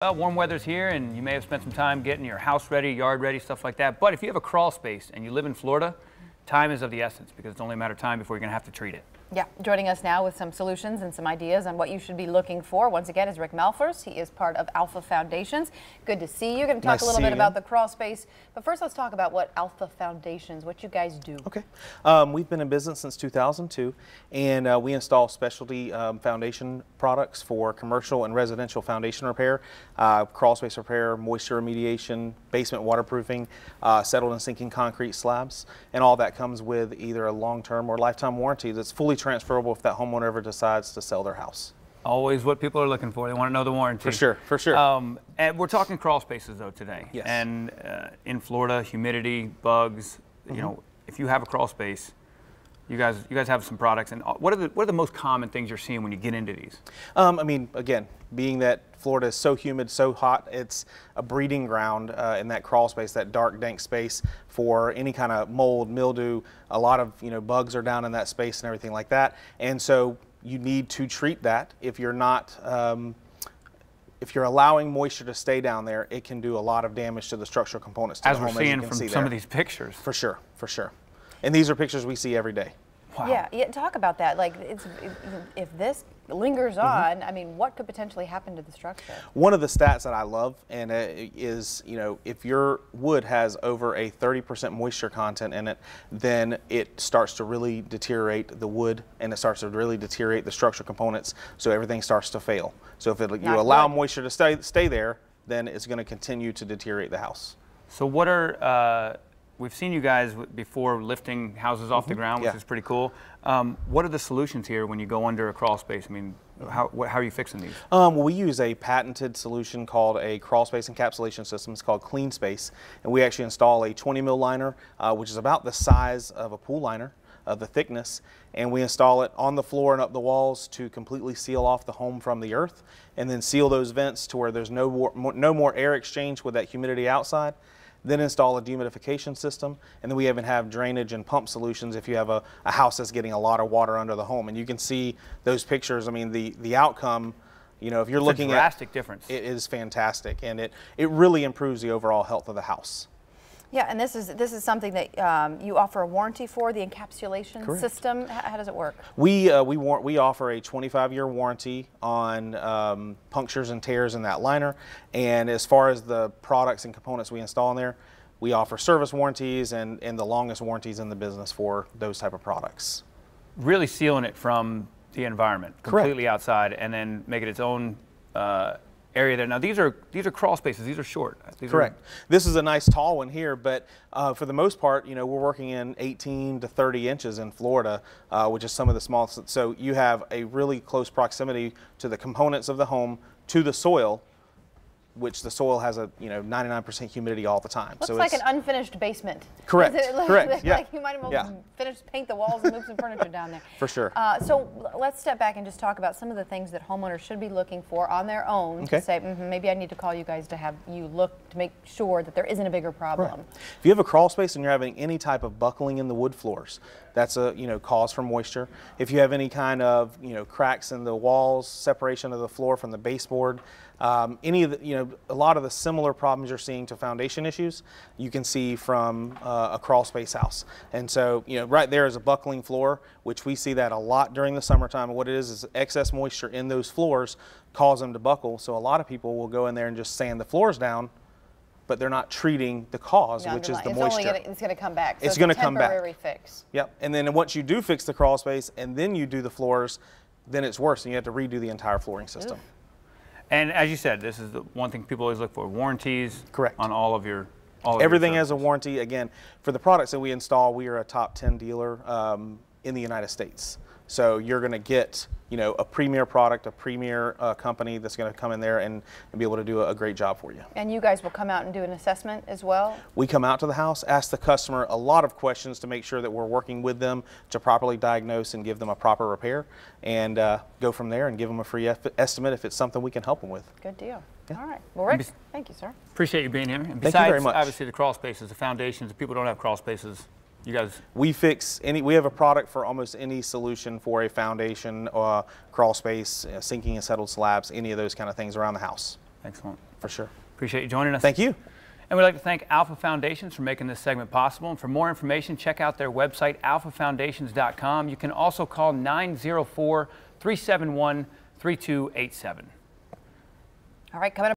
Well, warm weather's here, and you may have spent some time getting your house ready, yard ready, stuff like that. But if you have a crawl space and you live in Florida, time is of the essence because it's only a matter of time before you're going to have to treat it. Yeah, joining us now with some solutions and some ideas on what you should be looking for. Once again is Rick Malfers. He is part of Alpha Foundations. Good to see you. You're going to talk a little bit about the crawl space, but first let's talk about what Alpha Foundations, what you guys do. Okay. We've been in business since 2002, and we install specialty foundation products for commercial and residential foundation repair, crawl space repair, moisture remediation, basement waterproofing, settled and sinking concrete slabs, and all that comes with either a long-term or lifetime warranty that's fully transferable if that homeowner ever decides to sell their house. Always what people are looking for. They want to know the warranty. For sure, for sure. And we're talking crawl spaces though today. Yes. And in Florida, humidity, bugs. You know, if you have a crawl space, you guys have some products. And what are the most common things you're seeing when you get into these? I mean, again, being that Florida is so humid, so hot, it's a breeding ground in that crawl space, that dark, dank space for any kind of mold, mildew. A lot of bugs are down in that space and everything like that. And so you need to treat that. If you're not, if you're allowing moisture to stay down there, it can do a lot of damage to the structural components. As we're seeing from some of these pictures. For sure, for sure. And these are pictures we see every day. Wow. Yeah, talk about that. Like, if this lingers on, I mean, what could potentially happen to the structure? One of the stats that I love and is, if your wood has over a 30% moisture content in it, then it starts to really deteriorate the wood, and it starts to really deteriorate the structural components, so everything starts to fail. So if you allow moisture to stay there, then it's going to continue to deteriorate the house. So what are we've seen you guys before lifting houses off the ground, which is pretty cool. What are the solutions here when you go under a crawl space? I mean, how are you fixing these? Well, we use a patented solution called a crawl space encapsulation system. It's called Clean Space, and we actually install a 20 mil liner, which is about the size of a pool liner, of the thickness, and we install it on the floor and up the walls to completely seal off the home from the earth, and then seal those vents to where there's no more air exchange with that humidity outside. Then install a dehumidification system, and then we even have drainage and pump solutions if you have a house that's getting a lot of water under the home. And you can see those pictures. I mean, the outcome, if you're looking at a drastic difference. It is fantastic, and it really improves the overall health of the house. Yeah, and this is something that you offer a warranty for, the encapsulation system. How does it work? We offer a 25-year warranty on punctures and tears in that liner, and as far as the products and components we install in there, we offer service warranties and the longest warranties in the business for those type of products. Really sealing it from the environment, completely outside, and then make it its own area there. Now these are crawl spaces. These are short. This is a nice tall one here, but for the most part, we're working in 18 to 30 inches in Florida, which is some of the smallest. So you have a really close proximity to the components of the home, to the soil, which the soil has a 99% humidity all the time. Looks like an unfinished basement. Correct. Correct. Like you might have paint the walls and move some furniture down there. For sure. So let's step back and just talk about some of the things that homeowners should be looking for on their own to say, maybe I need to call you guys to have you look to make sure that there isn't a bigger problem. If you have a crawl space and you're having any type of buckling in the wood floors, that's a cause for moisture. If you have any kind of cracks in the walls, separation of the floor from the baseboard, any of the a lot of the similar problems you're seeing to foundation issues, you can see from a crawl space house. And so right there is a buckling floor, which we see that a lot during the summertime. And what it is excess moisture in those floors cause them to buckle. So a lot of people will go in there and just sand the floors down, but they're not treating the cause, which is the moisture. It's going to come back. So it's going to come back. Temporary fix. Yep. And then once you do fix the crawl space and then you do the floors, then it's worse, and you have to redo the entire flooring system. Oof. And as you said, this is the one thing people always look for: warranties. On all of your. Everything has a warranty. Again, for the products that we install, we are a top 10 dealer in the United States. So you're going to get a premier product, a premier company that's going to come in there and be able to do a great job for you. And you guys will come out and do an assessment as well? We come out to the house, ask the customer a lot of questions to make sure that we're working with them to properly diagnose and give them a proper repair, and go from there and give them a free estimate if it's something we can help them with. good deal. All right. Well, Rick, thank you, sir. Appreciate you being here. And besides, thank you very much. Obviously, the crawl spaces, the foundations, if people don't have crawl spaces, you guys? We have a product for almost any solution for a foundation, crawl space, sinking and settled slabs, any of those kind of things around the house. Excellent. For sure. Appreciate you joining us. Thank you. And we'd like to thank Alpha Foundations for making this segment possible. And for more information, check out their website, alphafoundations.com. You can also call 904-371-3287. All right, coming up.